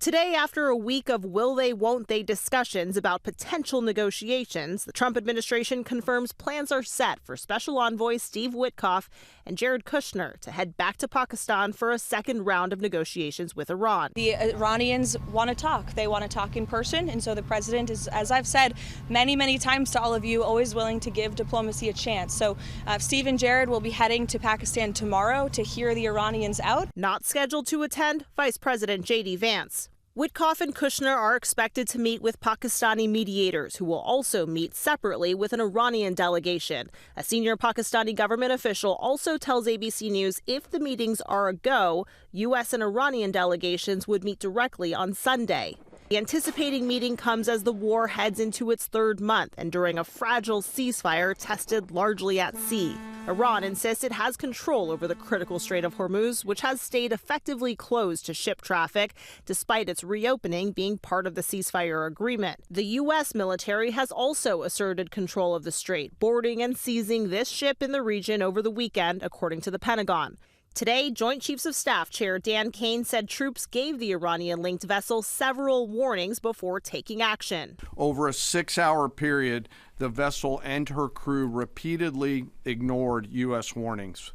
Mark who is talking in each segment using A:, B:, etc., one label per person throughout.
A: Today, after a week of will they, won't they discussions about potential negotiations, the Trump administration confirms plans are set for Special Envoy Steve Witkoff and Jared Kushner to head back to Pakistan for a second round of negotiations with Iran.
B: The Iranians want to talk. They want to talk in person. And so the president is, as I've said many times to all of you, always willing to give diplomacy a chance. So Steve and Jared will be heading to Pakistan tomorrow to hear the Iranians out.
A: Not scheduled to attend, Vice President J.D. Vance. Witkoff and Kushner are expected to meet with Pakistani mediators, who will also meet separately with an Iranian delegation. A senior Pakistani government official also tells ABC News if the meetings are a go, U.S. and Iranian delegations would meet directly on Sunday. The anticipating meeting comes as the war heads into its third month and during a fragile ceasefire tested largely at sea. Iran insists it has control over the critical Strait of Hormuz, which has stayed effectively closed to ship traffic, despite its reopening being part of the ceasefire agreement. The U.S. military has also asserted control of the strait, boarding and seizing this ship in the region over the weekend, according to the Pentagon. Today, Joint Chiefs of Staff Chair Dan Kane said troops gave the Iranian-linked vessel several warnings before taking action.
C: Over a 6-hour period, the vessel and her crew repeatedly ignored U.S. warnings.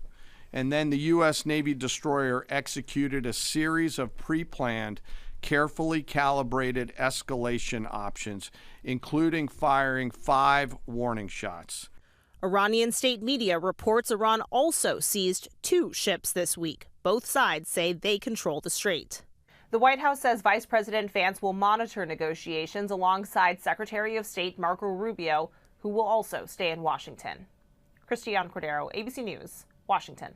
C: And then the U.S. Navy destroyer executed a series of pre-planned, carefully calibrated escalation options, including firing 5 warning shots.
A: Iranian state media reports Iran also seized 2 ships this week. Both sides say they control the strait. The White House says Vice President Vance will monitor negotiations alongside Secretary of State Marco Rubio, who will also stay in Washington. Christiane Cordero, ABC News, Washington.